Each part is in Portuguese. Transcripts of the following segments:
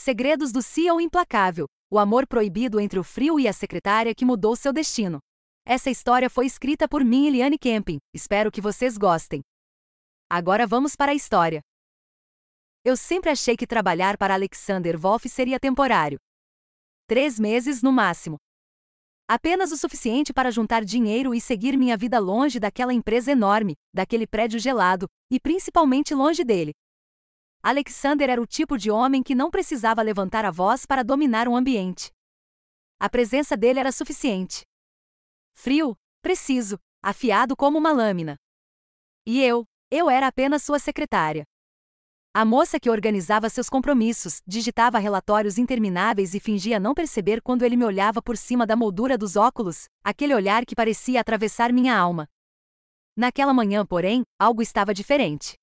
Segredos do CEO implacável. O amor proibido entre o frio e a secretária que mudou seu destino. Essa história foi escrita por mim, Eliane Kempin. Espero que vocês gostem. Agora vamos para a história. Eu sempre achei que trabalhar para Alexander Wolff seria temporário. 3 meses no máximo. Apenas o suficiente para juntar dinheiro e seguir minha vida longe daquela empresa enorme, daquele prédio gelado, e principalmente longe dele. Alexander era o tipo de homem que não precisava levantar a voz para dominar um ambiente. A presença dele era suficiente. Frio, preciso, afiado como uma lâmina. E eu era apenas sua secretária. A moça que organizava seus compromissos, digitava relatórios intermináveis e fingia não perceber quando ele me olhava por cima da moldura dos óculos, aquele olhar que parecia atravessar minha alma. Naquela manhã, porém, algo estava diferente.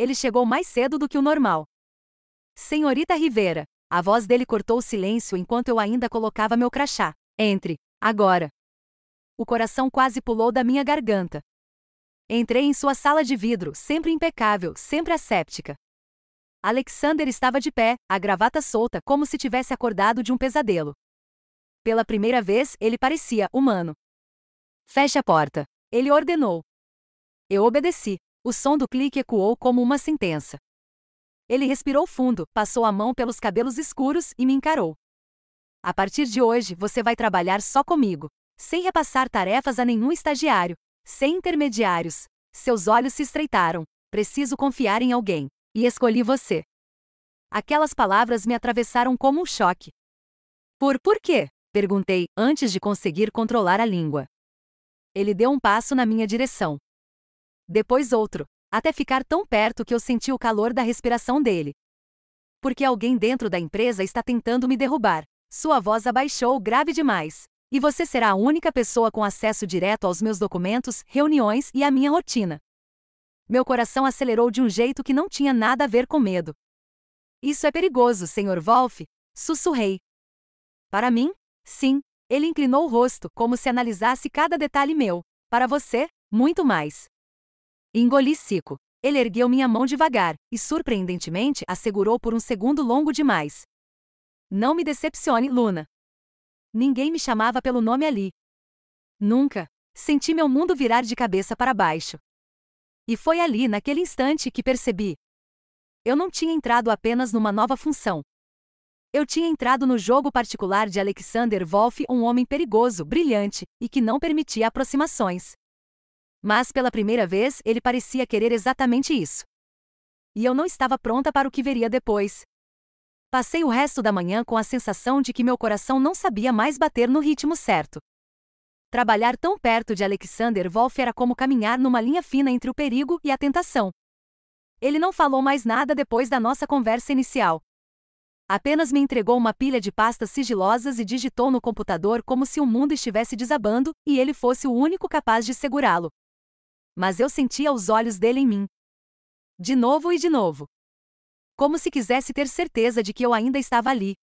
Ele chegou mais cedo do que o normal. Senhorita Rivera, a voz dele cortou o silêncio enquanto eu ainda colocava meu crachá. Entre, agora. O coração quase pulou da minha garganta. Entrei em sua sala de vidro, sempre impecável, sempre asséptica. Alexander estava de pé, a gravata solta, como se tivesse acordado de um pesadelo. Pela primeira vez, ele parecia humano. Feche a porta. Ele ordenou. Eu obedeci. O som do clique ecoou como uma sentença. Ele respirou fundo, passou a mão pelos cabelos escuros e me encarou. A partir de hoje, você vai trabalhar só comigo, sem repassar tarefas a nenhum estagiário, sem intermediários. Seus olhos se estreitaram. Preciso confiar em alguém. E escolhi você. Aquelas palavras me atravessaram como um choque. Por quê? Perguntei, antes de conseguir controlar a língua. Ele deu um passo na minha direção. Depois outro, até ficar tão perto que eu senti o calor da respiração dele. Porque alguém dentro da empresa está tentando me derrubar. Sua voz abaixou grave demais. E você será a única pessoa com acesso direto aos meus documentos, reuniões e à minha rotina. Meu coração acelerou de um jeito que não tinha nada a ver com medo. Isso é perigoso, Sr. Wolff, sussurrei. Para mim? Sim. Ele inclinou o rosto, como se analisasse cada detalhe meu. Para você, muito mais. Engoli seco. Ele ergueu minha mão devagar, e surpreendentemente a segurou por um segundo longo demais. Não me decepcione, Luna. Ninguém me chamava pelo nome ali. Nunca. Senti meu mundo virar de cabeça para baixo. E foi ali, naquele instante, que percebi. Eu não tinha entrado apenas numa nova função. Eu tinha entrado no jogo particular de Alexander Wolff, um homem perigoso, brilhante, e que não permitia aproximações. Mas pela primeira vez, ele parecia querer exatamente isso. E eu não estava pronta para o que viria depois. Passei o resto da manhã com a sensação de que meu coração não sabia mais bater no ritmo certo. Trabalhar tão perto de Alexander Wolff era como caminhar numa linha fina entre o perigo e a tentação. Ele não falou mais nada depois da nossa conversa inicial. Apenas me entregou uma pilha de pastas sigilosas e digitou no computador como se o mundo estivesse desabando e ele fosse o único capaz de segurá-lo. Mas eu sentia os olhos dele em mim. De novo e de novo. Como se quisesse ter certeza de que eu ainda estava ali.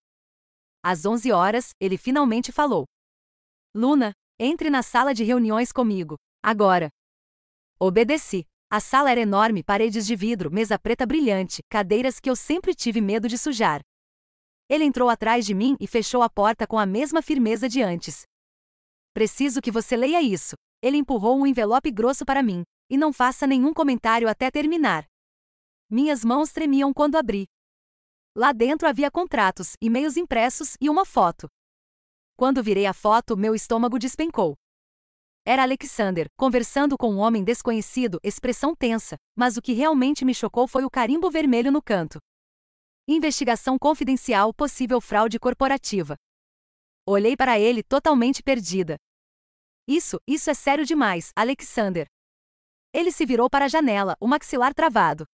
Às 11 horas, ele finalmente falou. Luna, entre na sala de reuniões comigo. Agora. Obedeci. A sala era enorme, paredes de vidro, mesa preta brilhante, cadeiras que eu sempre tive medo de sujar. Ele entrou atrás de mim e fechou a porta com a mesma firmeza de antes. Preciso que você leia isso. Ele empurrou um envelope grosso para mim. E não faça nenhum comentário até terminar. Minhas mãos tremiam quando abri. Lá dentro havia contratos, e-mails impressos e uma foto. Quando virei a foto, meu estômago despencou. Era Alexander, conversando com um homem desconhecido, expressão tensa, mas o que realmente me chocou foi o carimbo vermelho no canto. Investigação confidencial, possível fraude corporativa. Olhei para ele totalmente perdida. Isso é sério demais, Alexander. Ele se virou para a janela, o maxilar travado.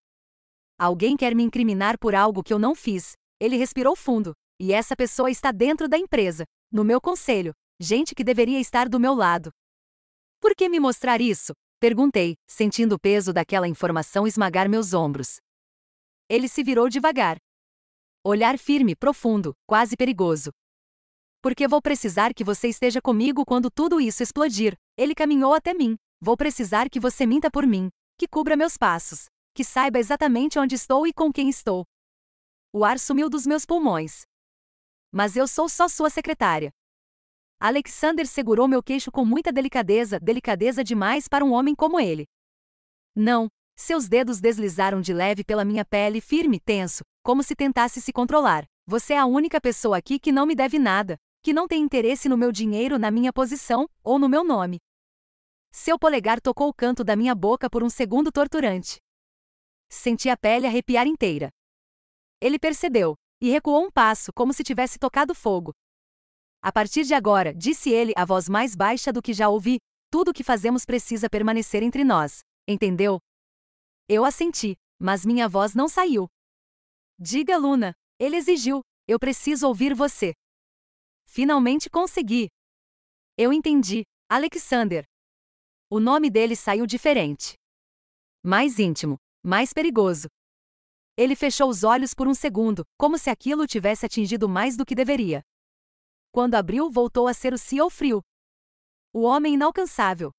Alguém quer me incriminar por algo que eu não fiz. Ele respirou fundo. E essa pessoa está dentro da empresa, no meu conselho, gente que deveria estar do meu lado. Por que me mostrar isso? Perguntei, sentindo o peso daquela informação esmagar meus ombros. Ele se virou devagar. Olhar firme, profundo, quase perigoso. Porque vou precisar que você esteja comigo quando tudo isso explodir. Ele caminhou até mim. Vou precisar que você minta por mim, que cubra meus passos, que saiba exatamente onde estou e com quem estou. O ar sumiu dos meus pulmões. Mas eu sou só sua secretária. Alexander segurou meu queixo com muita delicadeza, delicadeza demais para um homem como ele. Não. Seus dedos deslizaram de leve pela minha pele, firme, tenso, como se tentasse se controlar. Você é a única pessoa aqui que não me deve nada, que não tem interesse no meu dinheiro, na minha posição, ou no meu nome. Seu polegar tocou o canto da minha boca por um segundo torturante. Senti a pele arrepiar inteira. Ele percebeu, e recuou um passo, como se tivesse tocado fogo. A partir de agora, disse ele, a voz mais baixa do que já ouvi, tudo o que fazemos precisa permanecer entre nós. Entendeu? Eu assenti, mas minha voz não saiu. Diga, Luna, ele exigiu, eu preciso ouvir você. Finalmente consegui. Eu entendi, Alexander. O nome dele saiu diferente. Mais íntimo, mais perigoso. Ele fechou os olhos por um segundo, como se aquilo o tivesse atingido mais do que deveria. Quando abriu, voltou a ser o CEO frio. O homem inalcançável.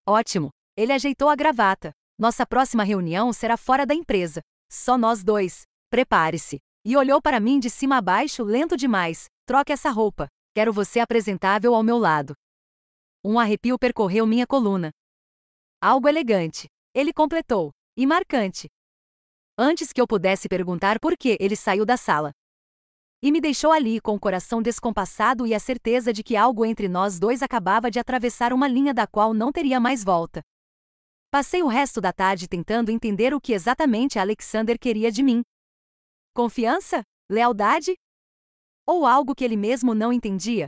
Ótimo. Ele ajeitou a gravata. Nossa próxima reunião será fora da empresa. Só nós dois. Prepare-se. E olhou para mim de cima a baixo, lento demais. Troque essa roupa. Quero você apresentável ao meu lado. Um arrepio percorreu minha coluna. Algo elegante. Ele completou. E marcante. Antes que eu pudesse perguntar por que, ele saiu da sala. E me deixou ali com o coração descompassado e a certeza de que algo entre nós dois acabava de atravessar uma linha da qual não teria mais volta. Passei o resto da tarde tentando entender o que exatamente Alexander queria de mim. Confiança? Lealdade? Ou algo que ele mesmo não entendia?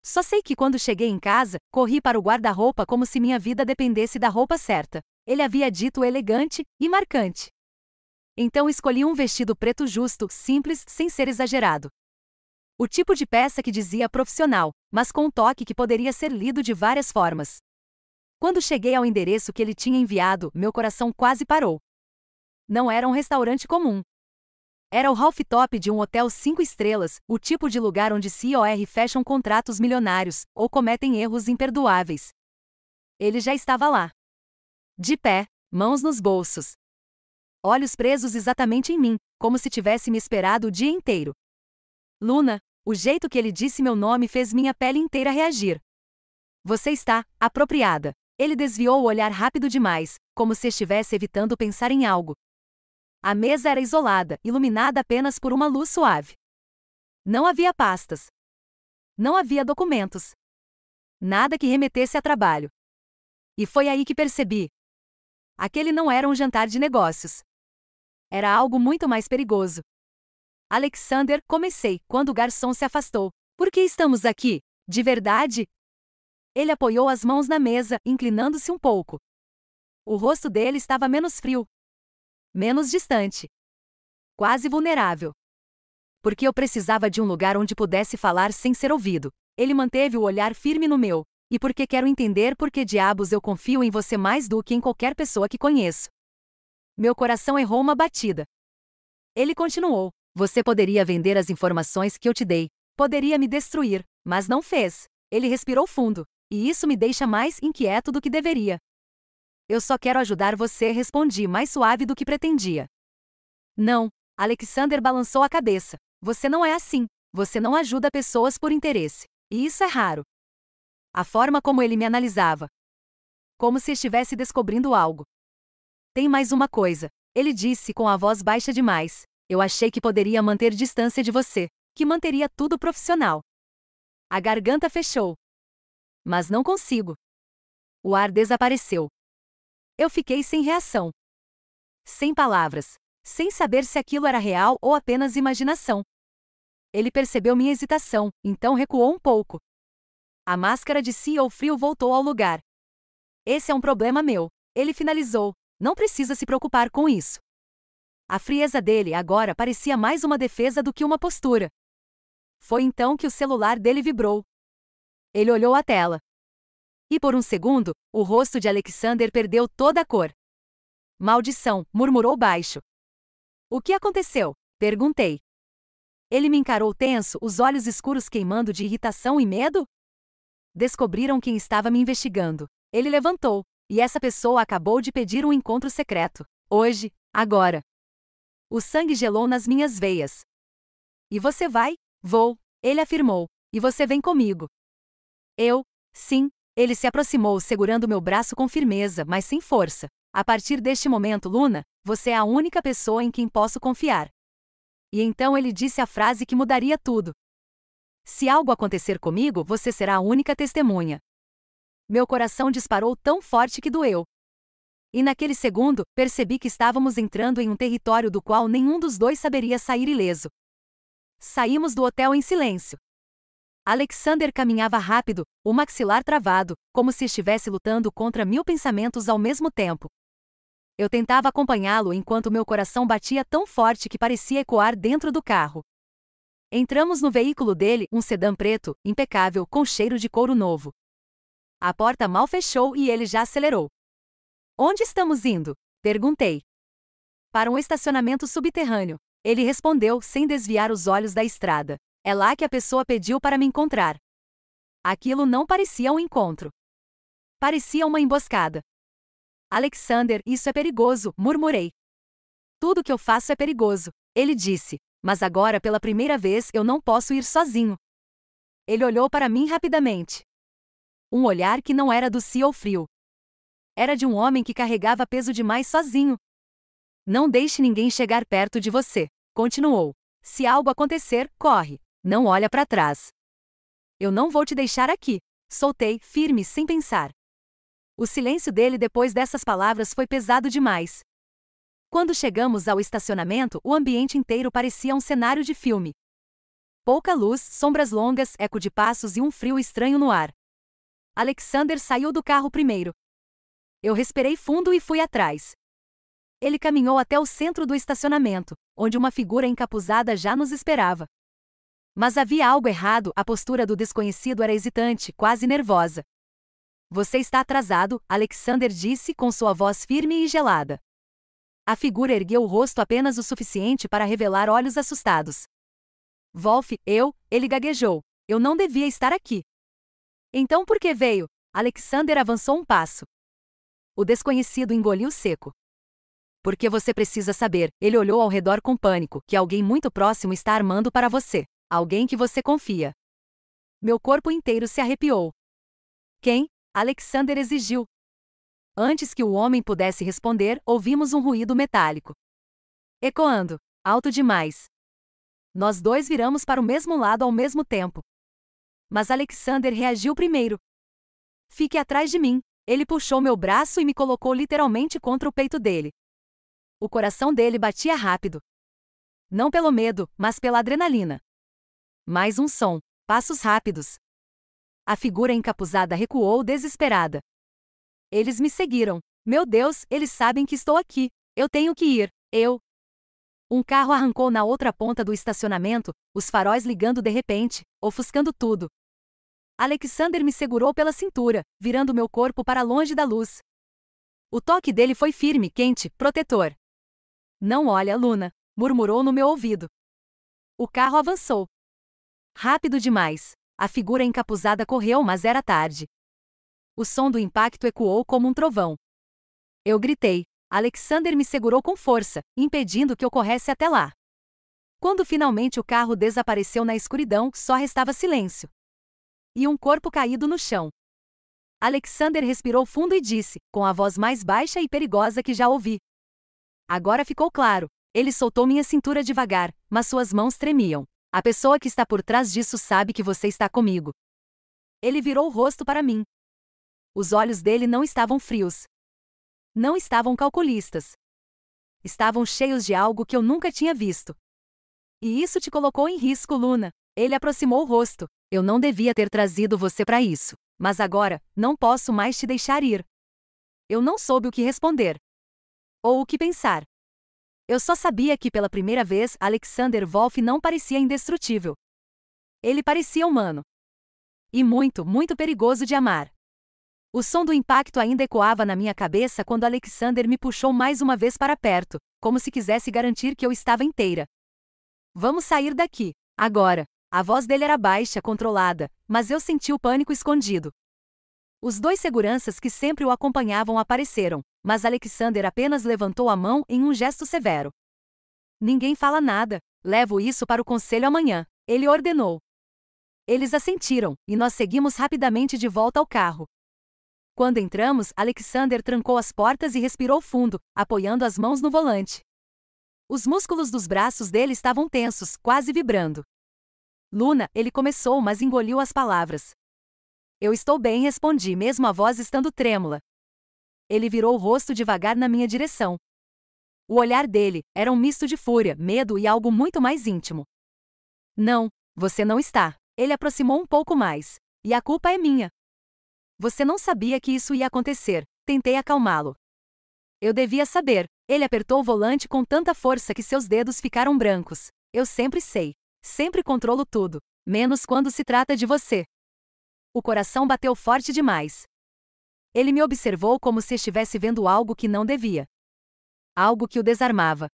Só sei que quando cheguei em casa, corri para o guarda-roupa como se minha vida dependesse da roupa certa. Ele havia dito elegante e marcante. Então escolhi um vestido preto justo, simples, sem ser exagerado. O tipo de peça que dizia profissional, mas com um toque que poderia ser lido de várias formas. Quando cheguei ao endereço que ele tinha enviado, meu coração quase parou. Não era um restaurante comum. Era o rooftop de um hotel 5 estrelas, o tipo de lugar onde CEOs fecham contratos milionários, ou cometem erros imperdoáveis. Ele já estava lá. De pé, mãos nos bolsos. Olhos presos exatamente em mim, como se tivesse me esperado o dia inteiro. Luna, o jeito que ele disse meu nome fez minha pele inteira reagir. Você está apropriada. Ele desviou o olhar rápido demais, como se estivesse evitando pensar em algo. A mesa era isolada, iluminada apenas por uma luz suave. Não havia pastas. Não havia documentos. Nada que remetesse a trabalho. E foi aí que percebi. Aquele não era um jantar de negócios. Era algo muito mais perigoso. Alexander, comecei, quando o garçom se afastou. Por que estamos aqui? De verdade? Ele apoiou as mãos na mesa, inclinando-se um pouco. O rosto dele estava menos frio. Menos distante. Quase vulnerável. Porque eu precisava de um lugar onde pudesse falar sem ser ouvido. Ele manteve o olhar firme no meu. E porque quero entender por que diabos eu confio em você mais do que em qualquer pessoa que conheço. Meu coração errou uma batida. Ele continuou. Você poderia vender as informações que eu te dei. Poderia me destruir, mas não fez. Ele respirou fundo. E isso me deixa mais inquieto do que deveria. Eu só quero ajudar você, respondi mais suave do que pretendia. Não. Alexander balançou a cabeça. Você não é assim. Você não ajuda pessoas por interesse. E isso é raro. A forma como ele me analisava. Como se estivesse descobrindo algo. Tem mais uma coisa. Ele disse com a voz baixa demais. Eu achei que poderia manter distância de você. Que manteria tudo profissional. A garganta fechou. Mas não consigo. O ar desapareceu. Eu fiquei sem reação. Sem palavras. Sem saber se aquilo era real ou apenas imaginação. Ele percebeu minha hesitação, então recuou um pouco. A máscara de CEO frio voltou ao lugar. Esse é um problema meu. Ele finalizou. Não precisa se preocupar com isso. A frieza dele agora parecia mais uma defesa do que uma postura. Foi então que o celular dele vibrou. Ele olhou a tela. E por um segundo, o rosto de Alexander perdeu toda a cor. Maldição, murmurou baixo. O que aconteceu? Perguntei. Ele me encarou tenso, os olhos escuros queimando de irritação e medo? Descobriram quem estava me investigando. Ele levantou, e essa pessoa acabou de pedir um encontro secreto. Hoje, agora. O sangue gelou nas minhas veias. E você vai? Vou, ele afirmou. E você vem comigo. Eu, sim. Ele se aproximou segurando meu braço com firmeza, mas sem força. A partir deste momento, Luna, você é a única pessoa em quem posso confiar. E então ele disse a frase que mudaria tudo. Se algo acontecer comigo, você será a única testemunha. Meu coração disparou tão forte que doeu. E naquele segundo, percebi que estávamos entrando em um território do qual nenhum dos dois saberia sair ileso. Saímos do hotel em silêncio. Alexander caminhava rápido, o maxilar travado, como se estivesse lutando contra 1000 pensamentos ao mesmo tempo. Eu tentava acompanhá-lo enquanto meu coração batia tão forte que parecia ecoar dentro do carro. Entramos no veículo dele, um sedã preto, impecável, com cheiro de couro novo. A porta mal fechou e ele já acelerou. Onde estamos indo? Perguntei. Para um estacionamento subterrâneo. Ele respondeu sem desviar os olhos da estrada. É lá que a pessoa pediu para me encontrar. Aquilo não parecia um encontro. Parecia uma emboscada. Alexander, isso é perigoso, murmurei. Tudo que eu faço é perigoso, ele disse, mas agora pela primeira vez eu não posso ir sozinho. Ele olhou para mim rapidamente. Um olhar que não era doce ou frio. Era de um homem que carregava peso demais sozinho. Não deixe ninguém chegar perto de você, continuou. Se algo acontecer, corre. Não olha para trás. Eu não vou te deixar aqui, soltei, firme, sem pensar. O silêncio dele depois dessas palavras foi pesado demais. Quando chegamos ao estacionamento, o ambiente inteiro parecia um cenário de filme. Pouca luz, sombras longas, eco de passos e um frio estranho no ar. Alexander saiu do carro primeiro. Eu respirei fundo e fui atrás. Ele caminhou até o centro do estacionamento, onde uma figura encapuzada já nos esperava. Mas havia algo errado, a postura do desconhecido era hesitante, quase nervosa. Você está atrasado, Alexander disse com sua voz firme e gelada. A figura ergueu o rosto apenas o suficiente para revelar olhos assustados. Wolf, ele gaguejou. Eu não devia estar aqui. Então por que veio? Alexander avançou um passo. O desconhecido engoliu seco. Porque você precisa saber, ele olhou ao redor com pânico, que alguém muito próximo está armando para você. Alguém que você confia. Meu corpo inteiro se arrepiou. Quem? Alexander exigiu. Antes que o homem pudesse responder, ouvimos um ruído metálico. Ecoando, alto demais. Nós dois viramos para o mesmo lado ao mesmo tempo. Mas Alexander reagiu primeiro. Fique atrás de mim. Ele puxou meu braço e me colocou literalmente contra o peito dele. O coração dele batia rápido. Não pelo medo, mas pela adrenalina. Mais um som, passos rápidos. A figura encapuzada recuou desesperada. Eles me seguiram. Meu Deus, eles sabem que estou aqui. Eu tenho que ir. Um carro arrancou na outra ponta do estacionamento, os faróis ligando de repente, ofuscando tudo. Alexander me segurou pela cintura, virando meu corpo para longe da luz. O toque dele foi firme, quente, protetor. Não olha, Luna, murmurou no meu ouvido. O carro avançou. Rápido demais. A figura encapuzada correu, mas era tarde. O som do impacto ecoou como um trovão. Eu gritei. Alexander me segurou com força, impedindo que eu corresse até lá. Quando finalmente o carro desapareceu na escuridão, só restava silêncio. E um corpo caído no chão. Alexander respirou fundo e disse, com a voz mais baixa e perigosa que já ouvi. Agora ficou claro. Ele soltou minha cintura devagar, mas suas mãos tremiam. A pessoa que está por trás disso sabe que você está comigo. Ele virou o rosto para mim. Os olhos dele não estavam frios. Não estavam calculistas. Estavam cheios de algo que eu nunca tinha visto. E isso te colocou em risco, Luna. Ele aproximou o rosto. Eu não devia ter trazido você para isso. Mas agora, não posso mais te deixar ir. Eu não soube o que responder. Ou o que pensar. Eu só sabia que pela primeira vez Alexander Wolf não parecia indestrutível. Ele parecia humano. E muito, muito perigoso de amar. O som do impacto ainda ecoava na minha cabeça quando Alexander me puxou mais uma vez para perto, como se quisesse garantir que eu estava inteira. Vamos sair daqui, agora. A voz dele era baixa, controlada, mas eu senti o pânico escondido. Os dois seguranças que sempre o acompanhavam apareceram, mas Alexander apenas levantou a mão em um gesto severo. Ninguém fala nada. Levo isso para o conselho amanhã. Ele ordenou. Eles assentiram, e nós seguimos rapidamente de volta ao carro. Quando entramos, Alexander trancou as portas e respirou fundo, apoiando as mãos no volante. Os músculos dos braços dele estavam tensos, quase vibrando. Luna, ele começou, mas engoliu as palavras. Eu estou bem, respondi, mesmo a voz estando trêmula. Ele virou o rosto devagar na minha direção. O olhar dele era um misto de fúria, medo e algo muito mais íntimo. Não, você não está. Ele aproximou um pouco mais. E a culpa é minha. Você não sabia que isso ia acontecer. Tentei acalmá-lo. Eu devia saber. Ele apertou o volante com tanta força que seus dedos ficaram brancos. Eu sempre sei. Sempre controlo tudo. Menos quando se trata de você. O coração bateu forte demais. Ele me observou como se estivesse vendo algo que não devia. Algo que o desarmava.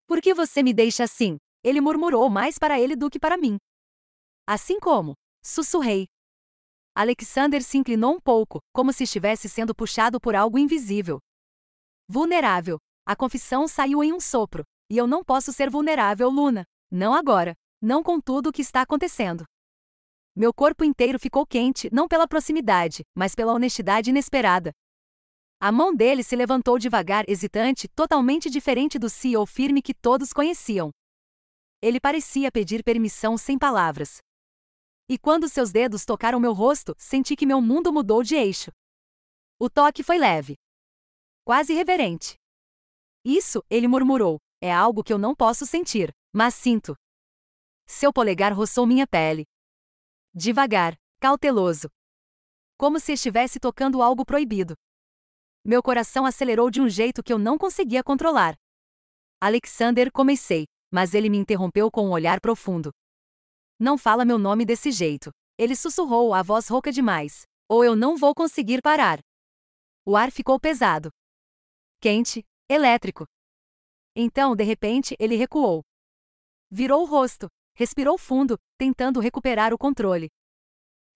Por que você me deixa assim? Ele murmurou mais para ele do que para mim. Assim como? Sussurrei. Alexander se inclinou um pouco, como se estivesse sendo puxado por algo invisível. Vulnerável. A confissão saiu em um sopro. E eu não posso ser vulnerável, Luna. Não agora. Não com tudo o que está acontecendo. Meu corpo inteiro ficou quente, não pela proximidade, mas pela honestidade inesperada. A mão dele se levantou devagar, hesitante, totalmente diferente do CEO firme que todos conheciam. Ele parecia pedir permissão sem palavras. E quando seus dedos tocaram meu rosto, senti que meu mundo mudou de eixo. O toque foi leve. Quase reverente. Isso, ele murmurou, é algo que eu não posso sentir, mas sinto. Seu polegar roçou minha pele. Devagar, cauteloso. Como se estivesse tocando algo proibido. Meu coração acelerou de um jeito que eu não conseguia controlar. Alexander, comecei, mas ele me interrompeu com um olhar profundo. Não fala meu nome desse jeito. Ele sussurrou, a voz rouca demais. Ou eu não vou conseguir parar. O ar ficou pesado. Quente, elétrico. Então, de repente, ele recuou. Virou o rosto, respirou fundo, tentando recuperar o controle.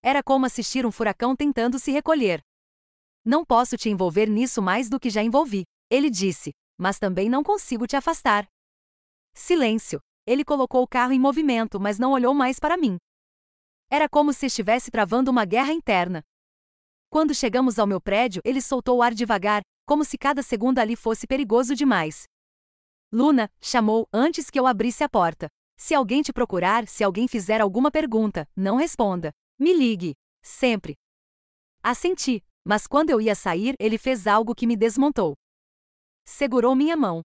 Era como assistir um furacão tentando se recolher. Não posso te envolver nisso mais do que já envolvi, ele disse, mas também não consigo te afastar. Silêncio. Ele colocou o carro em movimento, mas não olhou mais para mim. Era como se estivesse travando uma guerra interna. Quando chegamos ao meu prédio, ele soltou o ar devagar, como se cada segundo ali fosse perigoso demais. Luna, chamou, antes que eu abrisse a porta. Se alguém te procurar, se alguém fizer alguma pergunta, não responda. Me ligue. Sempre. Assenti, mas quando eu ia sair, ele fez algo que me desmontou. Segurou minha mão.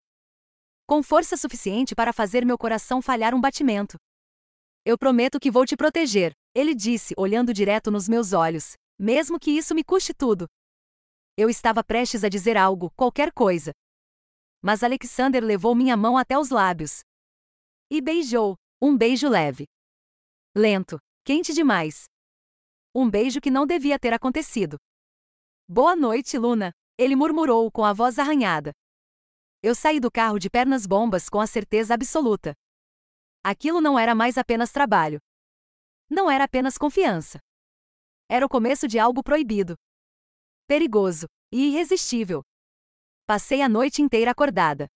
Com força suficiente para fazer meu coração falhar um batimento. Eu prometo que vou te proteger, ele disse, olhando direto nos meus olhos, mesmo que isso me custe tudo. Eu estava prestes a dizer algo, qualquer coisa. Mas Alexander levou minha mão até os lábios. E beijou, um beijo leve. Lento, quente demais. Um beijo que não devia ter acontecido. Boa noite, Luna, ele murmurou com a voz arranhada. Eu saí do carro de pernas bombas com a certeza absoluta. Aquilo não era mais apenas trabalho. Não era apenas confiança. Era o começo de algo proibido. Perigoso e irresistível. Passei a noite inteira acordada.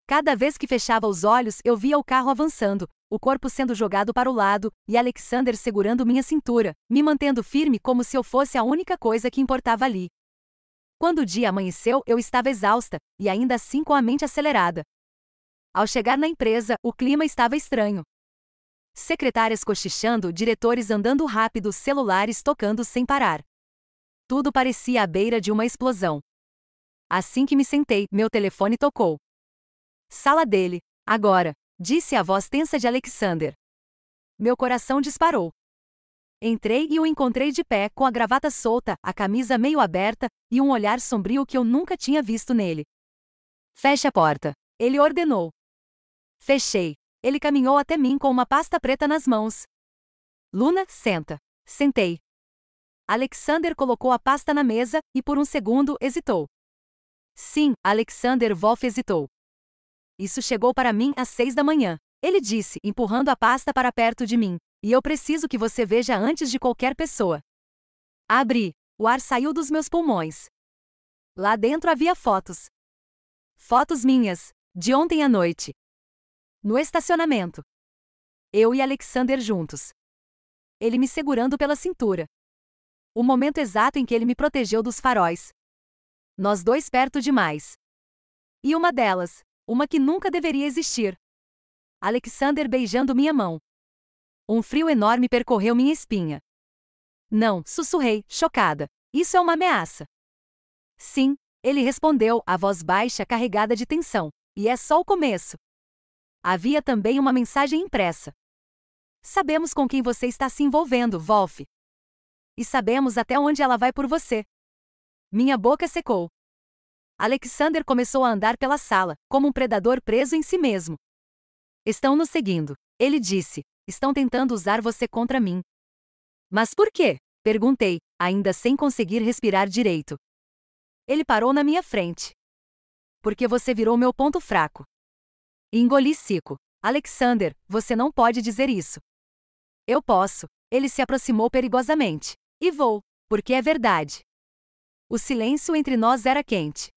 Cada vez que fechava os olhos, eu via o carro avançando, o corpo sendo jogado para o lado, e Alexander segurando minha cintura, me mantendo firme como se eu fosse a única coisa que importava ali. Quando o dia amanheceu, eu estava exausta, e ainda assim com a mente acelerada. Ao chegar na empresa, o clima estava estranho. Secretárias cochichando, diretores andando rápido, celulares tocando sem parar. Tudo parecia à beira de uma explosão. Assim que me sentei, meu telefone tocou. Sala dele, agora, disse a voz tensa de Alexander. Meu coração disparou. Entrei e o encontrei de pé, com a gravata solta, a camisa meio aberta e um olhar sombrio que eu nunca tinha visto nele. Feche a porta, ele ordenou. Fechei. Ele caminhou até mim com uma pasta preta nas mãos. Luna, senta. Sentei. Alexander colocou a pasta na mesa e por um segundo hesitou. Sim, Alexander Wolff hesitou. Isso chegou para mim às 6 da manhã. Ele disse, empurrando a pasta para perto de mim. E eu preciso que você veja antes de qualquer pessoa. Abri. O ar saiu dos meus pulmões. Lá dentro havia fotos. Fotos minhas, de ontem à noite. No estacionamento. Eu e Alexander juntos. Ele me segurando pela cintura. O momento exato em que ele me protegeu dos faróis. Nós dois perto demais. E uma delas, uma que nunca deveria existir. Alexander beijando minha mão. Um frio enorme percorreu minha espinha. Não, sussurrei, chocada. Isso é uma ameaça. Sim, ele respondeu, a voz baixa carregada de tensão. E é só o começo. Havia também uma mensagem impressa. Sabemos com quem você está se envolvendo, Wolf. E sabemos até onde ela vai por você. Minha boca secou. Alexander começou a andar pela sala, como um predador preso em si mesmo. Estão nos seguindo, ele disse. Estão tentando usar você contra mim. Mas por quê? Perguntei, ainda sem conseguir respirar direito. Ele parou na minha frente. Porque você virou meu ponto fraco. Engoli seco. Alexander, você não pode dizer isso. Eu posso. Ele se aproximou perigosamente. E vou, porque é verdade. O silêncio entre nós era quente.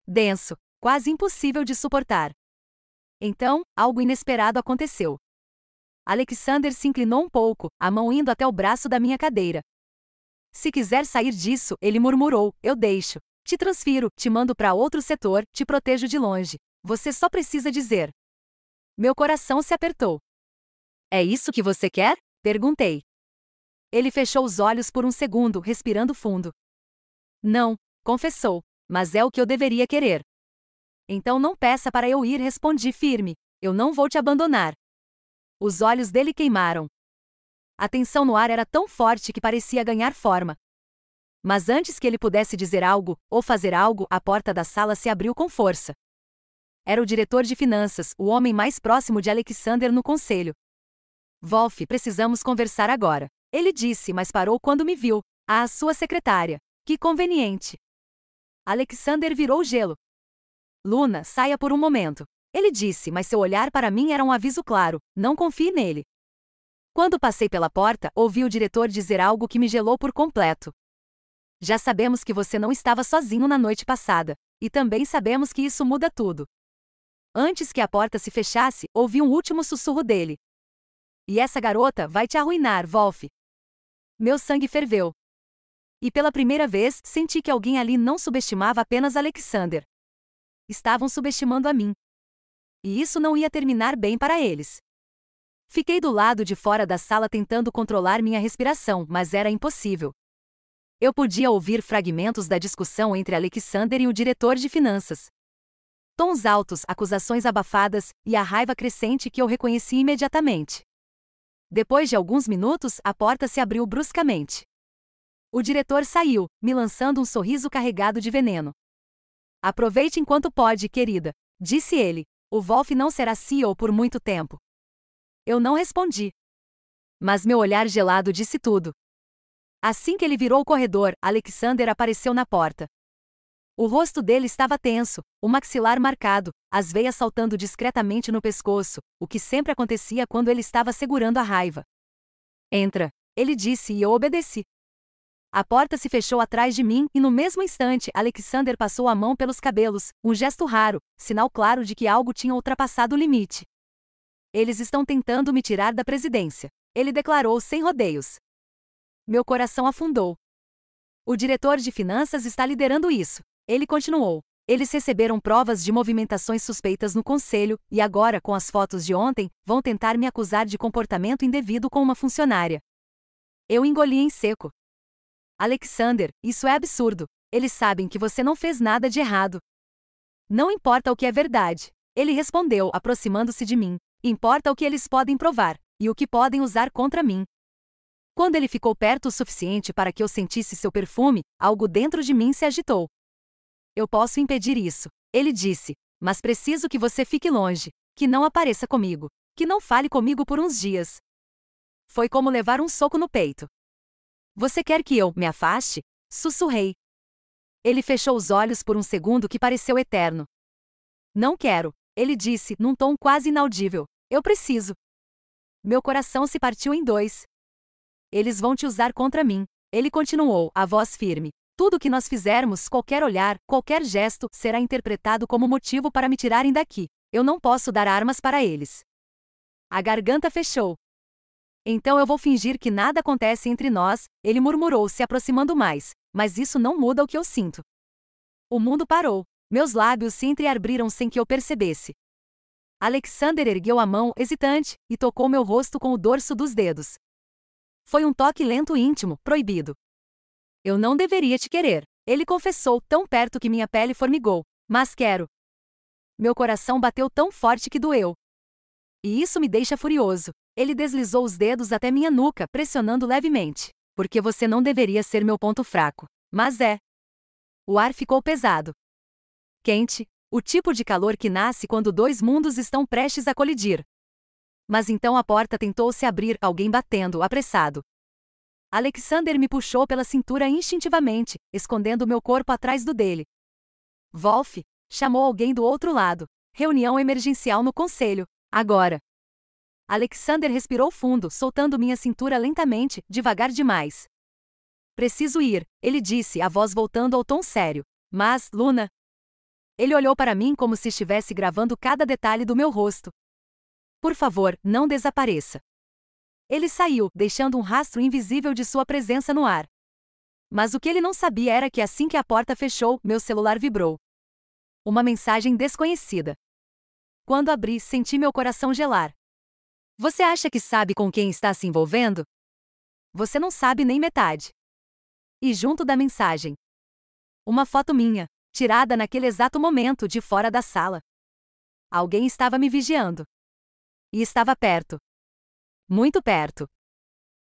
Denso, quase impossível de suportar. Então, algo inesperado aconteceu. Alexander se inclinou um pouco, a mão indo até o braço da minha cadeira. Se quiser sair disso, ele murmurou, eu deixo. Te transfiro, te mando para outro setor, te protejo de longe. Você só precisa dizer. Meu coração se apertou. É isso que você quer? Perguntei. Ele fechou os olhos por um segundo, respirando fundo. Não, confessou, mas é o que eu deveria querer. Então não peça para eu ir, respondi firme. Eu não vou te abandonar. Os olhos dele queimaram. A tensão no ar era tão forte que parecia ganhar forma. Mas antes que ele pudesse dizer algo, ou fazer algo, a porta da sala se abriu com força. Era o diretor de finanças, o homem mais próximo de Alexander no conselho. Wolf, precisamos conversar agora. Ele disse, mas parou quando me viu. Ah, sua secretária. Que conveniente. Alexander virou o gelo. Luna, saia por um momento. Ele disse, mas seu olhar para mim era um aviso claro, não confie nele. Quando passei pela porta, ouvi o diretor dizer algo que me gelou por completo. Já sabemos que você não estava sozinho na noite passada, e também sabemos que isso muda tudo. Antes que a porta se fechasse, ouvi um último sussurro dele. E essa garota vai te arruinar, Wolf. Meu sangue ferveu. E pela primeira vez, senti que alguém ali não subestimava apenas Alexander. Estavam subestimando a mim. E isso não ia terminar bem para eles. Fiquei do lado de fora da sala tentando controlar minha respiração, mas era impossível. Eu podia ouvir fragmentos da discussão entre Alexander e o diretor de finanças. Tons altos, acusações abafadas, e a raiva crescente que eu reconheci imediatamente. Depois de alguns minutos, a porta se abriu bruscamente. O diretor saiu, me lançando um sorriso carregado de veneno. Aproveite enquanto pode, querida, disse ele. O Wolf não será CEO por muito tempo. Eu não respondi. Mas meu olhar gelado disse tudo. Assim que ele virou o corredor, Alexander apareceu na porta. O rosto dele estava tenso, o maxilar marcado, as veias saltando discretamente no pescoço, o que sempre acontecia quando ele estava segurando a raiva. Entra, ele disse e eu obedeci. A porta se fechou atrás de mim e no mesmo instante Alexander passou a mão pelos cabelos, um gesto raro, sinal claro de que algo tinha ultrapassado o limite. Eles estão tentando me tirar da presidência, ele declarou sem rodeios. Meu coração afundou. O diretor de finanças está liderando isso, ele continuou. Eles receberam provas de movimentações suspeitas no conselho e agora, com as fotos de ontem, vão tentar me acusar de comportamento indevido com uma funcionária. Eu engoli em seco. Alexander, isso é absurdo. Eles sabem que você não fez nada de errado. Não importa o que é verdade. Ele respondeu, aproximando-se de mim. Importa o que eles podem provar, e o que podem usar contra mim. Quando ele ficou perto o suficiente para que eu sentisse seu perfume, algo dentro de mim se agitou. Eu posso impedir isso, ele disse, mas preciso que você fique longe, que não apareça comigo, que não fale comigo por uns dias. Foi como levar um soco no peito. Você quer que eu me afaste? Sussurrei. Ele fechou os olhos por um segundo que pareceu eterno. Não quero, ele disse, num tom quase inaudível. Eu preciso. Meu coração se partiu em dois. Eles vão te usar contra mim, ele continuou, a voz firme. Tudo que nós fizermos, qualquer olhar, qualquer gesto, será interpretado como motivo para me tirarem daqui. Eu não posso dar armas para eles. A garganta fechou. Então eu vou fingir que nada acontece entre nós, ele murmurou, se aproximando mais, mas isso não muda o que eu sinto. O mundo parou. Meus lábios se entreabriram sem que eu percebesse. Alexander ergueu a mão, hesitante, e tocou meu rosto com o dorso dos dedos. Foi um toque lento e íntimo, proibido. Eu não deveria te querer, ele confessou, tão perto que minha pele formigou. Mas quero. Meu coração bateu tão forte que doeu. E isso me deixa furioso. Ele deslizou os dedos até minha nuca, pressionando levemente. Porque você não deveria ser meu ponto fraco. Mas é. O ar ficou pesado. Quente, o tipo de calor que nasce quando dois mundos estão prestes a colidir. Mas então a porta tentou se abrir, alguém batendo, apressado. Alexander me puxou pela cintura instintivamente, escondendo meu corpo atrás do dele. Wolf, chamou alguém do outro lado. Reunião emergencial no conselho. Agora. Alexander respirou fundo, soltando minha cintura lentamente, devagar demais. Preciso ir, ele disse, a voz voltando ao tom sério. Mas, Luna. Ele olhou para mim como se estivesse gravando cada detalhe do meu rosto. Por favor, não desapareça. Ele saiu, deixando um rastro invisível de sua presença no ar. Mas o que ele não sabia era que assim que a porta fechou, meu celular vibrou. Uma mensagem desconhecida. Quando abri, senti meu coração gelar. Você acha que sabe com quem está se envolvendo? Você não sabe nem metade. E junto da mensagem, uma foto minha, tirada naquele exato momento de fora da sala. Alguém estava me vigiando. E estava perto. Muito perto.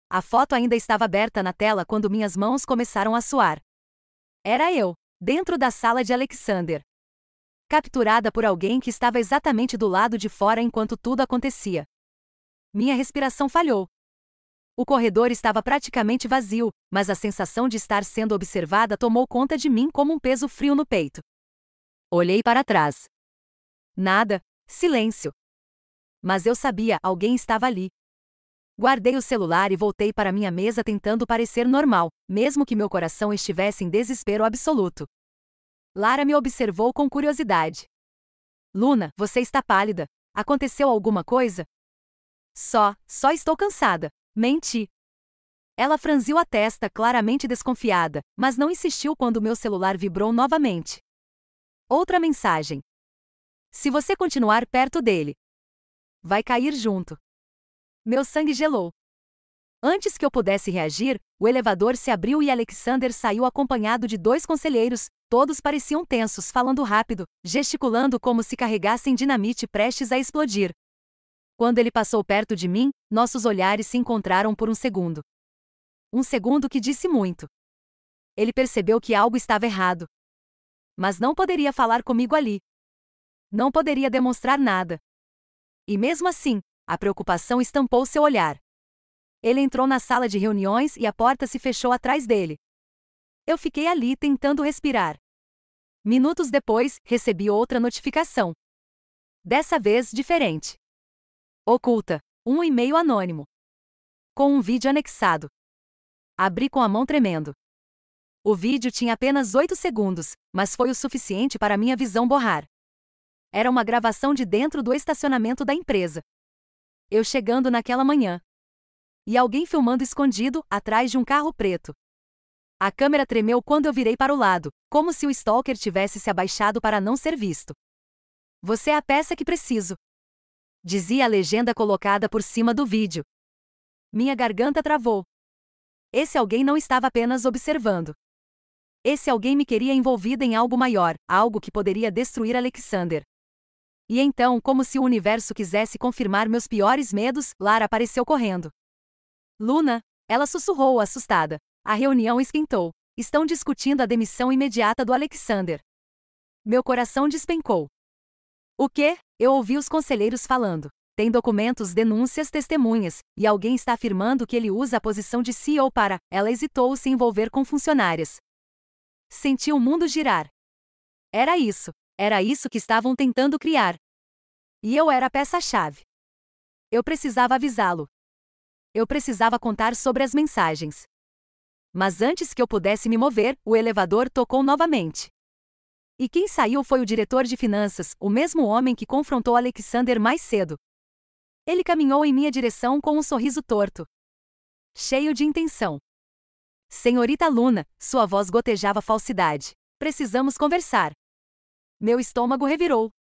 A foto ainda estava aberta na tela quando minhas mãos começaram a suar. Era eu, dentro da sala de Alexander. Capturada por alguém que estava exatamente do lado de fora enquanto tudo acontecia. Minha respiração falhou. O corredor estava praticamente vazio, mas a sensação de estar sendo observada tomou conta de mim como um peso frio no peito. Olhei para trás. Nada, silêncio. Mas eu sabia, alguém estava ali. Guardei o celular e voltei para minha mesa tentando parecer normal, mesmo que meu coração estivesse em desespero absoluto. Lara me observou com curiosidade. Luna, você está pálida. Aconteceu alguma coisa? Só estou cansada. Menti. Ela franziu a testa, claramente desconfiada, mas não insistiu quando meu celular vibrou novamente. Outra mensagem. Se você continuar perto dele, vai cair junto. Meu sangue gelou. Antes que eu pudesse reagir, o elevador se abriu e Alexander saiu acompanhado de 2 conselheiros, todos pareciam tensos, falando rápido, gesticulando como se carregassem dinamite prestes a explodir. Quando ele passou perto de mim, nossos olhares se encontraram por um segundo. Um segundo que disse muito. Ele percebeu que algo estava errado. Mas não poderia falar comigo ali. Não poderia demonstrar nada. E mesmo assim, a preocupação estampou seu olhar. Ele entrou na sala de reuniões e a porta se fechou atrás dele. Eu fiquei ali tentando respirar. Minutos depois, recebi outra notificação. Dessa vez, diferente. Oculta. Um e-mail anônimo. Com um vídeo anexado. Abri com a mão tremendo. O vídeo tinha apenas 8 segundos, mas foi o suficiente para minha visão borrar. Era uma gravação de dentro do estacionamento da empresa. Eu chegando naquela manhã. E alguém filmando escondido, atrás de um carro preto. A câmera tremeu quando eu virei para o lado, como se o stalker tivesse se abaixado para não ser visto. Você é a peça que preciso. Dizia a legenda colocada por cima do vídeo. Minha garganta travou. Esse alguém não estava apenas observando. Esse alguém me queria envolvida em algo maior, algo que poderia destruir Alexander. E então, como se o universo quisesse confirmar meus piores medos, Lara apareceu correndo. Luna, ela sussurrou, assustada. A reunião esquentou. Estão discutindo a demissão imediata do Alexander. Meu coração despencou. O quê? Eu ouvi os conselheiros falando. Tem documentos, denúncias, testemunhas, e alguém está afirmando que ele usa a posição de CEO para... Ela hesitou se envolver com funcionárias. Senti o mundo girar. Era isso que estavam tentando criar. E eu era a peça-chave. Eu precisava avisá-lo. Eu precisava contar sobre as mensagens. Mas antes que eu pudesse me mover, o elevador tocou novamente. E quem saiu foi o diretor de finanças, o mesmo homem que confrontou Alexander mais cedo. Ele caminhou em minha direção com um sorriso torto, cheio de intenção. Senhorita Luna, sua voz gotejava falsidade. Precisamos conversar. Meu estômago revirou.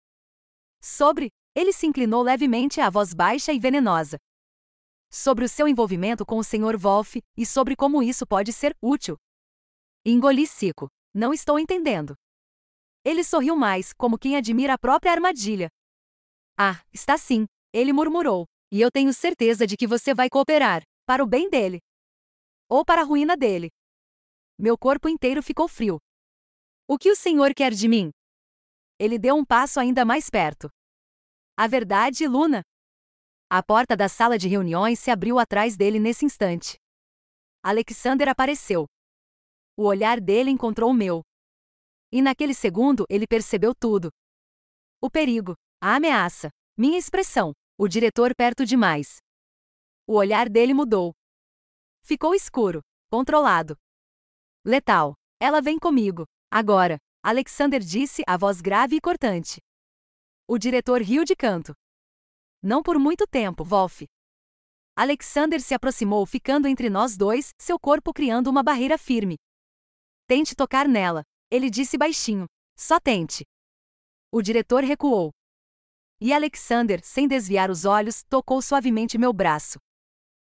Sobre, ele se inclinou levemente à voz baixa e venenosa. Sobre o seu envolvimento com o Sr. Wolf e sobre como isso pode ser útil. Engoli seco. Não estou entendendo. Ele sorriu mais, como quem admira a própria armadilha. Ah, está sim, ele murmurou. E eu tenho certeza de que você vai cooperar, para o bem dele. Ou para a ruína dele. Meu corpo inteiro ficou frio. O que o senhor quer de mim? Ele deu um passo ainda mais perto. A verdade, Luna. A porta da sala de reuniões se abriu atrás dele nesse instante. Alexander apareceu. O olhar dele encontrou o meu. E naquele segundo ele percebeu tudo. O perigo, a ameaça, minha expressão, o diretor perto demais. O olhar dele mudou. Ficou escuro, controlado. Letal. Ela vem comigo. Agora, Alexander disse a voz grave e cortante. O diretor riu de canto. Não por muito tempo, Wolf. Alexander se aproximou, ficando entre nós dois, seu corpo criando uma barreira firme. Tente tocar nela, ele disse baixinho. Só tente. O diretor recuou. E Alexander, sem desviar os olhos, tocou suavemente meu braço.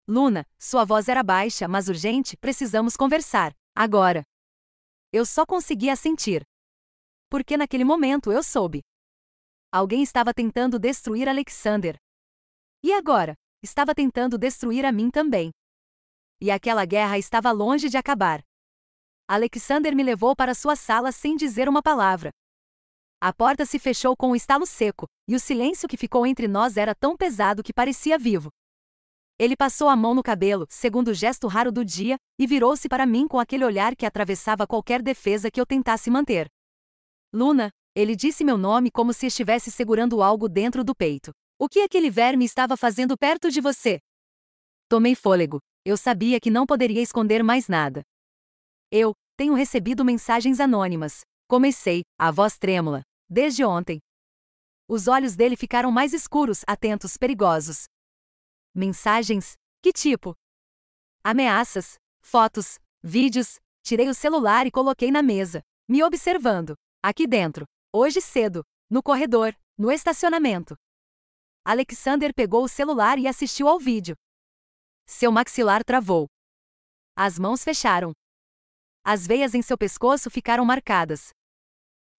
Luna, sua voz era baixa, mas urgente, precisamos conversar. Agora. Eu só conseguia sentir. Porque naquele momento eu soube. Alguém estava tentando destruir Alexander. E agora, estava tentando destruir a mim também. E aquela guerra estava longe de acabar. Alexander me levou para sua sala sem dizer uma palavra. A porta se fechou com um estalo seco, e o silêncio que ficou entre nós era tão pesado que parecia vivo. Ele passou a mão no cabelo, segundo o gesto raro do dia, e virou-se para mim com aquele olhar que atravessava qualquer defesa que eu tentasse manter. Luna, ele disse meu nome como se estivesse segurando algo dentro do peito. O que aquele verme estava fazendo perto de você? Tomei fôlego. Eu sabia que não poderia esconder mais nada. Eu tenho recebido mensagens anônimas. Comecei, a voz trêmula. Desde ontem. Os olhos dele ficaram mais escuros, atentos, perigosos. Mensagens? Que tipo? Ameaças, fotos, vídeos. Tirei o celular e coloquei na mesa, me observando. Aqui dentro. Hoje cedo. No corredor. No estacionamento. Alexander pegou o celular e assistiu ao vídeo. Seu maxilar travou. As mãos fecharam. As veias em seu pescoço ficaram marcadas.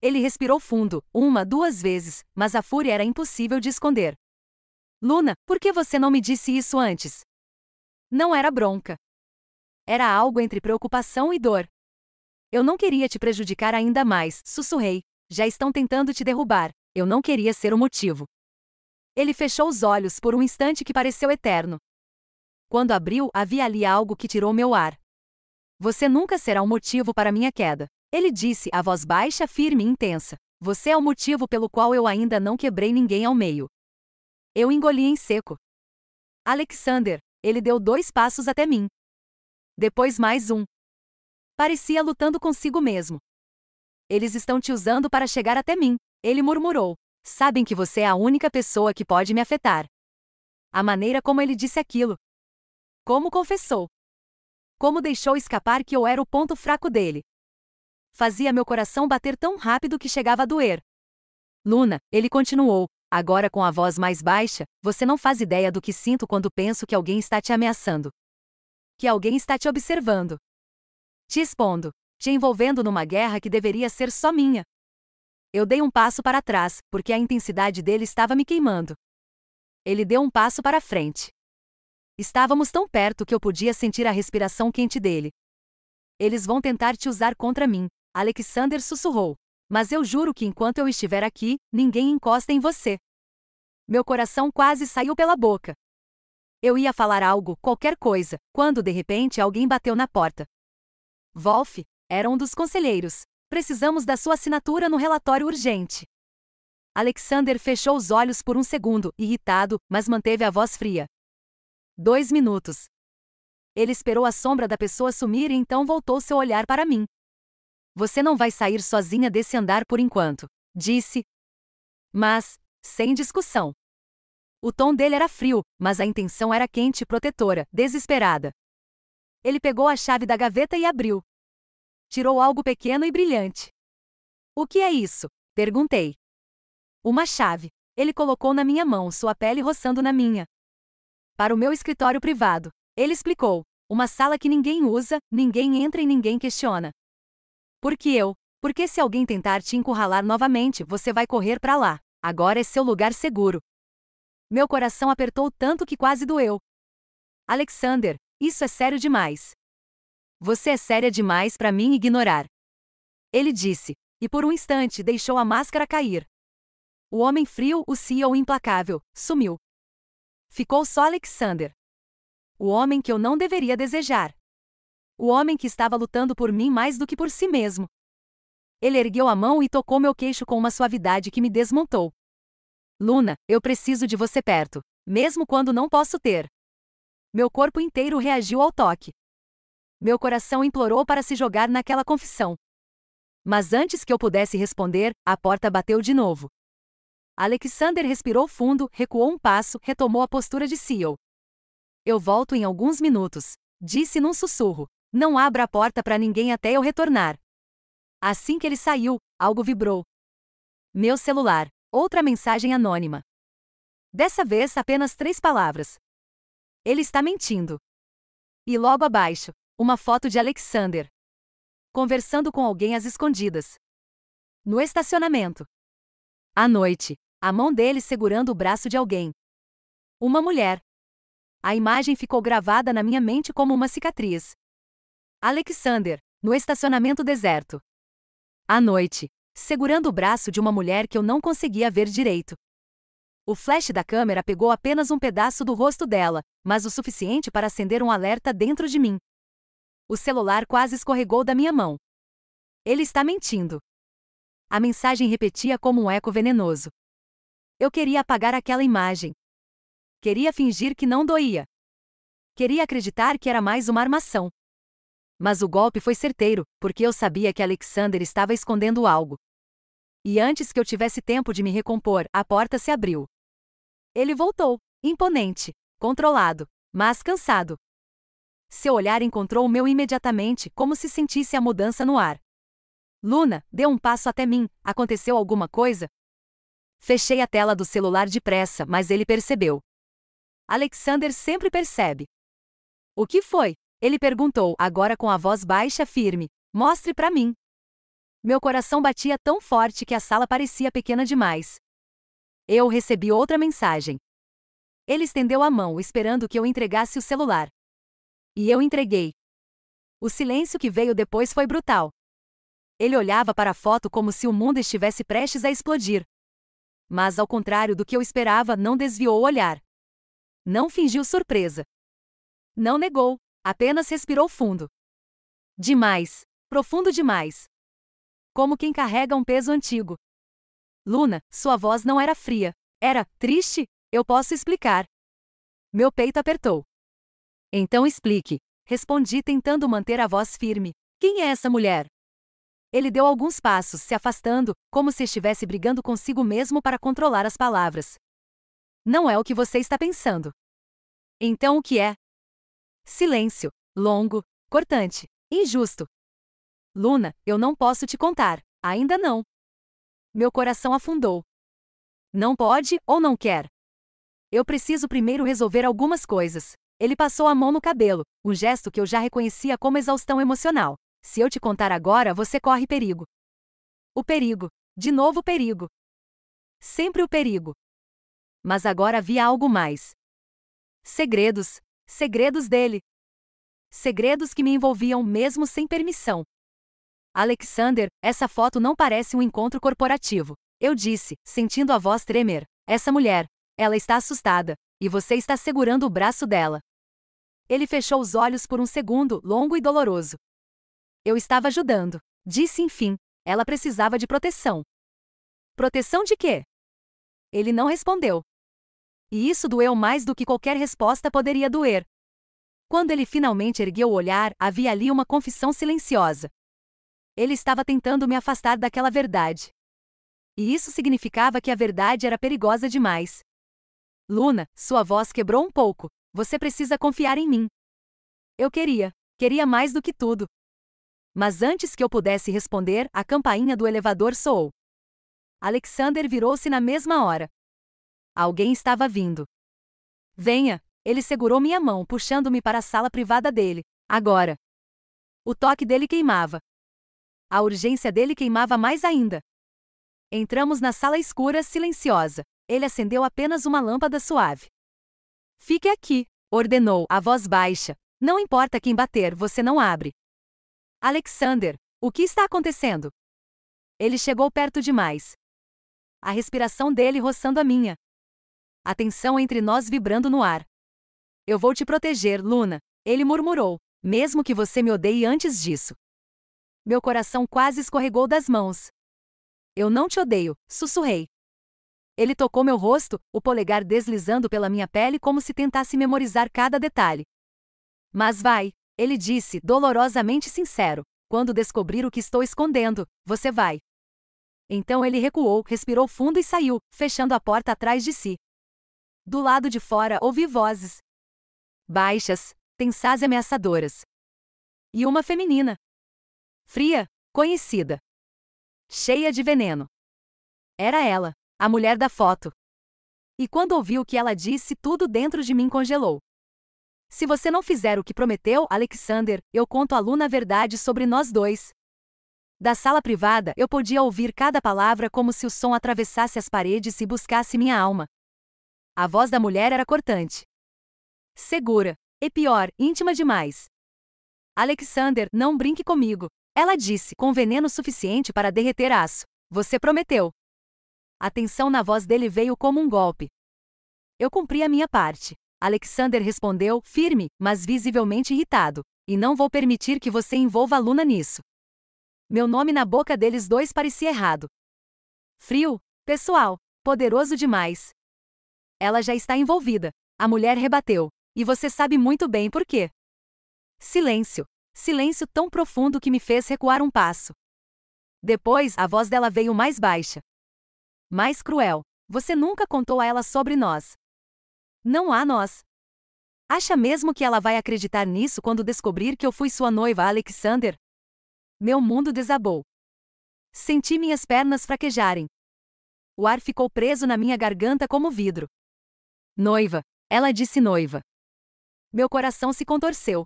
Ele respirou fundo, 1, 2 vezes, mas a fúria era impossível de esconder. Luna, por que você não me disse isso antes? Não era bronca. Era algo entre preocupação e dor. Eu não queria te prejudicar ainda mais, sussurrei. Já estão tentando te derrubar. Eu não queria ser o motivo. Ele fechou os olhos por um instante que pareceu eterno. Quando abriu, havia ali algo que tirou meu ar. Você nunca será um motivo para minha queda. Ele disse, a voz baixa, firme e intensa. Você é o motivo pelo qual eu ainda não quebrei ninguém ao meio. Eu engoli em seco. Alexander, ele deu 2 passos até mim. Depois mais um. Parecia lutando consigo mesmo. Eles estão te usando para chegar até mim, ele murmurou. Sabem que você é a única pessoa que pode me afetar. A maneira como ele disse aquilo. Como confessou. Como deixou escapar que eu era o ponto fraco dele. Fazia meu coração bater tão rápido que chegava a doer. Luna, ele continuou, agora com a voz mais baixa, você não faz ideia do que sinto quando penso que alguém está te ameaçando. Que alguém está te observando. Te expondo. Te envolvendo numa guerra que deveria ser só minha. Eu dei um passo para trás, porque a intensidade dele estava me queimando. Ele deu um passo para frente. Estávamos tão perto que eu podia sentir a respiração quente dele. Eles vão tentar te usar contra mim, Alexander sussurrou. Mas eu juro que enquanto eu estiver aqui, ninguém encosta em você. Meu coração quase saiu pela boca. Eu ia falar algo, qualquer coisa, quando de repente alguém bateu na porta. Wolf, era um dos conselheiros. Precisamos da sua assinatura no relatório urgente. Alexander fechou os olhos por um segundo, irritado, mas manteve a voz fria. 2 minutos. Ele esperou a sombra da pessoa sumir e então voltou seu olhar para mim. Você não vai sair sozinha desse andar por enquanto, disse. Mas, sem discussão. O tom dele era frio, mas a intenção era quente e protetora, desesperada. Ele pegou a chave da gaveta e abriu. Tirou algo pequeno e brilhante. O que é isso? Perguntei. Uma chave. Ele colocou na minha mão, sua pele roçando na minha. Para o meu escritório privado. Ele explicou. Uma sala que ninguém usa, ninguém entra e ninguém questiona. Por que eu? Porque se alguém tentar te encurralar novamente, você vai correr para lá. Agora é seu lugar seguro. Meu coração apertou tanto que quase doeu. Alexander, isso é sério demais. Você é séria demais para mim ignorar. Ele disse, e por um instante deixou a máscara cair. O homem frio, o CEO implacável, sumiu. Ficou só Alexander. O homem que eu não deveria desejar. O homem que estava lutando por mim mais do que por si mesmo. Ele ergueu a mão e tocou meu queixo com uma suavidade que me desmontou. Luna, eu preciso de você perto, mesmo quando não posso ter. Meu corpo inteiro reagiu ao toque. Meu coração implorou para se jogar naquela confissão. Mas antes que eu pudesse responder, a porta bateu de novo. Alexander respirou fundo, recuou um passo, retomou a postura de CEO. Eu volto em alguns minutos, disse num sussurro. Não abra a porta para ninguém até eu retornar. Assim que ele saiu, algo vibrou. Meu celular. Outra mensagem anônima. Dessa vez apenas 3 palavras. Ele está mentindo. E logo abaixo, uma foto de Alexander. Conversando com alguém às escondidas. No estacionamento. À noite, a mão dele segurando o braço de alguém. Uma mulher. A imagem ficou gravada na minha mente como uma cicatriz. Alexander, no estacionamento deserto. À noite, segurando o braço de uma mulher que eu não conseguia ver direito. O flash da câmera pegou apenas um pedaço do rosto dela, mas o suficiente para acender um alerta dentro de mim. O celular quase escorregou da minha mão. Ele está mentindo. A mensagem repetia como um eco venenoso. Eu queria apagar aquela imagem. Queria fingir que não doía. Queria acreditar que era mais uma armação. Mas o golpe foi certeiro, porque eu sabia que Alexander estava escondendo algo. E antes que eu tivesse tempo de me recompor, a porta se abriu. Ele voltou, imponente, controlado, mas cansado. Seu olhar encontrou o meu imediatamente, como se sentisse a mudança no ar. Luna, deu um passo até mim. Aconteceu alguma coisa? Fechei a tela do celular depressa, mas ele percebeu. Alexander sempre percebe. O que foi? Ele perguntou, agora com a voz baixa firme. Mostre para mim. Meu coração batia tão forte que a sala parecia pequena demais. Eu recebi outra mensagem. Ele estendeu a mão, esperando que eu entregasse o celular. E eu entreguei. O silêncio que veio depois foi brutal. Ele olhava para a foto como se o mundo estivesse prestes a explodir. Mas, ao contrário do que eu esperava, não desviou o olhar. Não fingiu surpresa. Não negou, apenas respirou fundo. Demais. Profundo demais. Como quem carrega um peso antigo. Luna, sua voz não era fria. Era triste? Eu posso explicar. Meu peito apertou. Então explique. Respondi tentando manter a voz firme. Quem é essa mulher? Ele deu alguns passos, se afastando, como se estivesse brigando consigo mesmo para controlar as palavras. Não é o que você está pensando. Então o que é? Silêncio. Longo, cortante, injusto. Luna, eu não posso te contar. Ainda não. Meu coração afundou. Não pode ou não quer? Eu preciso primeiro resolver algumas coisas. Ele passou a mão no cabelo, um gesto que eu já reconhecia como exaustão emocional. Se eu te contar agora, você corre perigo. O perigo. De novo o perigo. Sempre o perigo. Mas agora havia algo mais. Segredos. Segredos dele. Segredos que me envolviam mesmo sem permissão. Alexander, essa foto não parece um encontro corporativo. Eu disse, sentindo a voz tremer. Essa mulher, ela está assustada, e você está segurando o braço dela. Ele fechou os olhos por um segundo, longo e doloroso. Eu estava ajudando. Disse enfim, ela precisava de proteção. Proteção de quê? Ele não respondeu. E isso doeu mais do que qualquer resposta poderia doer. Quando ele finalmente ergueu o olhar, havia ali uma confissão silenciosa. Ele estava tentando me afastar daquela verdade. E isso significava que a verdade era perigosa demais. Luna, sua voz quebrou um pouco. Você precisa confiar em mim. Eu queria mais do que tudo. Mas antes que eu pudesse responder, a campainha do elevador soou. Alexander virou-se na mesma hora. Alguém estava vindo. Venha, ele segurou minha mão, puxando-me para a sala privada dele. Agora. O toque dele queimava. A urgência dele queimava mais ainda. Entramos na sala escura, silenciosa. Ele acendeu apenas uma lâmpada suave. Fique aqui, ordenou, a voz baixa. Não importa quem bater, você não abre. Alexander, o que está acontecendo? Ele chegou perto demais. A respiração dele roçando a minha. A tensão entre nós vibrando no ar. Eu vou te proteger, Luna, ele murmurou, mesmo que você me odeie antes disso. Meu coração quase escorregou das mãos. Eu não te odeio, sussurrei. Ele tocou meu rosto, o polegar deslizando pela minha pele como se tentasse memorizar cada detalhe. Mas vai, ele disse, dolorosamente sincero. Quando descobrir o que estou escondendo, você vai. Então ele recuou, respirou fundo e saiu, fechando a porta atrás de si. Do lado de fora ouvi vozes. Baixas, tensas e ameaçadoras. E uma feminina. Fria, conhecida. Cheia de veneno. Era ela, a mulher da foto. E quando ouvi o que ela disse, tudo dentro de mim congelou. Se você não fizer o que prometeu, Alexander, eu conto a Luna a verdade sobre nós dois. Da sala privada, eu podia ouvir cada palavra como se o som atravessasse as paredes e buscasse minha alma. A voz da mulher era cortante. Segura. E pior, íntima demais. Alexander, não brinque comigo. Ela disse, com veneno suficiente para derreter aço. Você prometeu. A tensão na voz dele veio como um golpe. Eu cumpri a minha parte. Alexander respondeu, firme, mas visivelmente irritado. E não vou permitir que você envolva a Luna nisso. Meu nome na boca deles dois parecia errado. Frio, pessoal, poderoso demais. Ela já está envolvida. A mulher rebateu. E você sabe muito bem por quê. Silêncio. Silêncio tão profundo que me fez recuar um passo. Depois, a voz dela veio mais baixa. Mais cruel. Você nunca contou a ela sobre nós. Não há nós. Acha mesmo que ela vai acreditar nisso quando descobrir que eu fui sua noiva, Alexander? Meu mundo desabou. Senti minhas pernas fraquejarem. O ar ficou preso na minha garganta como vidro. Noiva. Ela disse noiva. Meu coração se contorceu.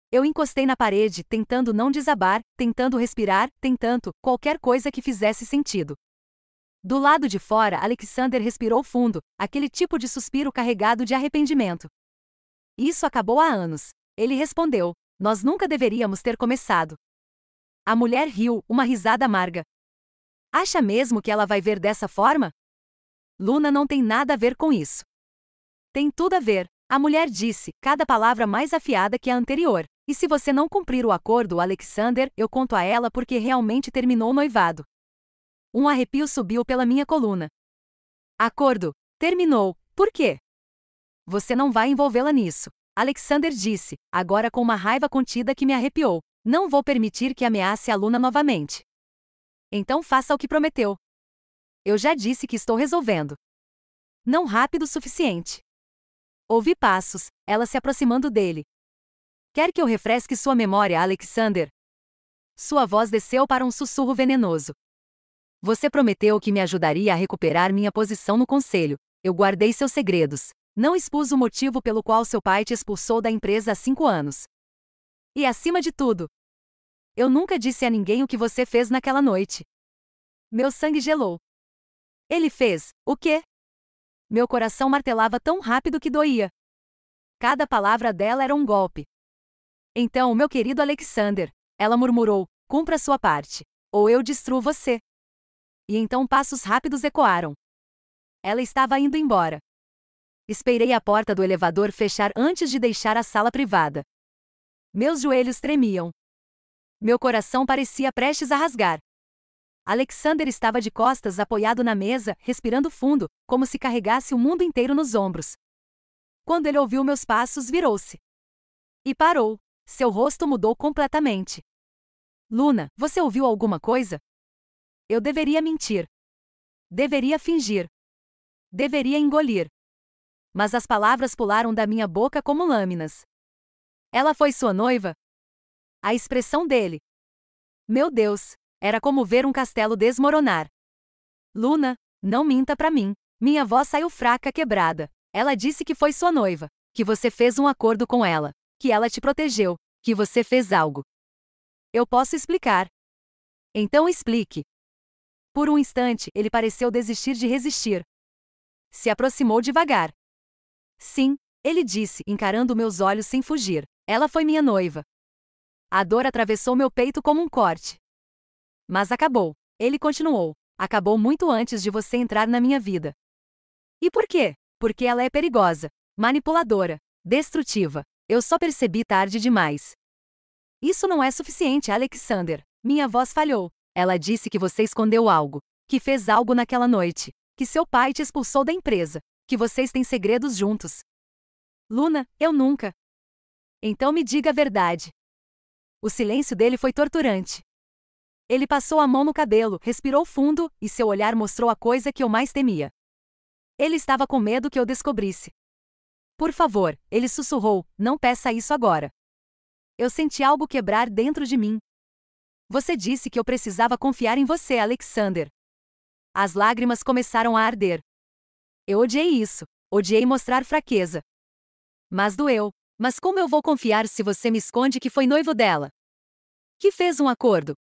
Eu encostei na parede, tentando não desabar, tentando respirar, tentando qualquer coisa que fizesse sentido. Do lado de fora, Alexander respirou fundo, aquele tipo de suspiro carregado de arrependimento. Isso acabou há anos. Ele respondeu. Nós nunca deveríamos ter começado. A mulher riu, uma risada amarga. Acha mesmo que ela vai ver dessa forma? Luna não tem nada a ver com isso. Tem tudo a ver. A mulher disse, cada palavra mais afiada que a anterior. E se você não cumprir o acordo, Alexander, eu conto a ela porque realmente terminou o noivado. Um arrepio subiu pela minha coluna. Acordo. Terminou. Por quê? Você não vai envolvê-la nisso. Alexander disse, agora com uma raiva contida que me arrepiou. Não vou permitir que ameace a Luna novamente. Então faça o que prometeu. Eu já disse que estou resolvendo. Não rápido o suficiente. Ouvi passos, ela se aproximando dele. Quer que eu refresque sua memória, Alexander? Sua voz desceu para um sussurro venenoso. Você prometeu que me ajudaria a recuperar minha posição no conselho. Eu guardei seus segredos. Não expus o motivo pelo qual seu pai te expulsou da empresa há 5 anos. E acima de tudo, eu nunca disse a ninguém o que você fez naquela noite. Meu sangue gelou. Ele fez, o quê? Meu coração martelava tão rápido que doía. Cada palavra dela era um golpe. Então, meu querido Alexander, ela murmurou, cumpra sua parte, ou eu destruo você. E então passos rápidos ecoaram. Ela estava indo embora. Esperei a porta do elevador fechar antes de deixar a sala privada. Meus joelhos tremiam. Meu coração parecia prestes a rasgar. Alexander estava de costas apoiado na mesa, respirando fundo, como se carregasse o mundo inteiro nos ombros. Quando ele ouviu meus passos, virou-se. E parou. Seu rosto mudou completamente. Luna, você ouviu alguma coisa? Eu deveria mentir. Deveria fingir. Deveria engolir. Mas as palavras pularam da minha boca como lâminas. Ela foi sua noiva? A expressão dele. Meu Deus, era como ver um castelo desmoronar. Luna, não minta pra mim. Minha voz saiu fraca, quebrada. Ela disse que foi sua noiva, que você fez um acordo com ela, que ela te protegeu, que você fez algo. Eu posso explicar. Então explique. Por um instante, ele pareceu desistir de resistir. Se aproximou devagar. Sim, ele disse, encarando meus olhos sem fugir. Ela foi minha noiva. A dor atravessou meu peito como um corte. Mas acabou. Ele continuou. Acabou muito antes de você entrar na minha vida. E por quê? Porque ela é perigosa, manipuladora, destrutiva. Eu só percebi tarde demais. Isso não é suficiente, Alexander. Minha voz falhou. Ela disse que você escondeu algo, que fez algo naquela noite, que seu pai te expulsou da empresa, que vocês têm segredos juntos. Luna, eu nunca. Então me diga a verdade. O silêncio dele foi torturante. Ele passou a mão no cabelo, respirou fundo, e seu olhar mostrou a coisa que eu mais temia. Ele estava com medo que eu descobrisse. Por favor, ele sussurrou, não peça isso agora. Eu senti algo quebrar dentro de mim. Você disse que eu precisava confiar em você, Alexander. As lágrimas começaram a arder. Eu odiei isso. Odiei mostrar fraqueza. Mas doeu. Mas como eu vou confiar se você me esconde que foi noivo dela? Que fez um acordo?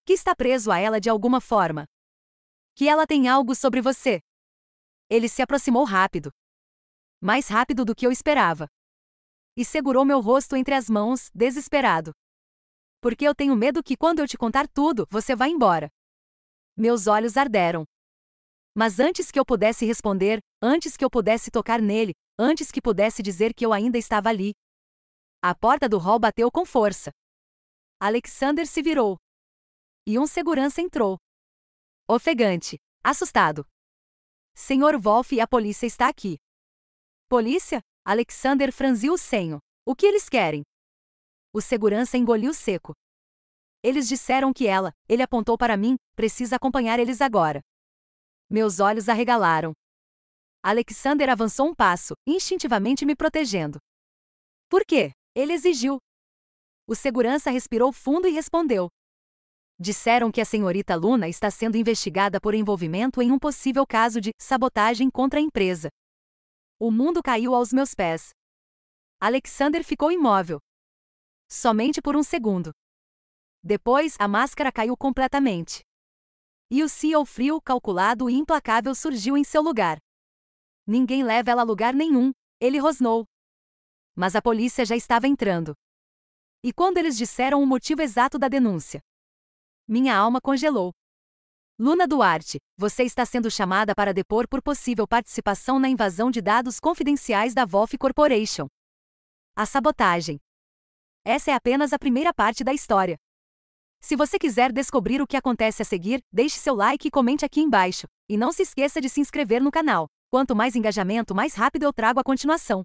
Que está preso a ela de alguma forma? Que ela tem algo sobre você? Ele se aproximou rápido. Mais rápido do que eu esperava. E segurou meu rosto entre as mãos, desesperado. Porque eu tenho medo que quando eu te contar tudo, você vá embora. Meus olhos arderam. Mas antes que eu pudesse responder, antes que eu pudesse tocar nele, antes que pudesse dizer que eu ainda estava ali, a porta do hall bateu com força. Alexander se virou. E um segurança entrou. Ofegante. Assustado. Senhor Wolf, a polícia está aqui. Polícia? Alexander franziu o senho. O que eles querem? O segurança engoliu seco. Eles disseram que ela, ele apontou para mim, precisa acompanhar eles agora. Meus olhos arregalaram. Alexander avançou um passo, instintivamente me protegendo. Por quê? Ele exigiu. O segurança respirou fundo e respondeu. Disseram que a senhorita Luna está sendo investigada por envolvimento em um possível caso de sabotagem contra a empresa. O mundo caiu aos meus pés. Alexander ficou imóvel. Somente por um segundo. Depois, a máscara caiu completamente. E o CEO frio, calculado e implacável surgiu em seu lugar. Ninguém leva ela a lugar nenhum, ele rosnou. Mas a polícia já estava entrando. E quando eles disseram o motivo exato da denúncia, minha alma congelou. Luna Duarte, você está sendo chamada para depor por possível participação na invasão de dados confidenciais da Wolf Corporation. A sabotagem. Essa é apenas a primeira parte da história. Se você quiser descobrir o que acontece a seguir, deixe seu like e comente aqui embaixo. E não se esqueça de se inscrever no canal. Quanto mais engajamento, mais rápido eu trago a continuação.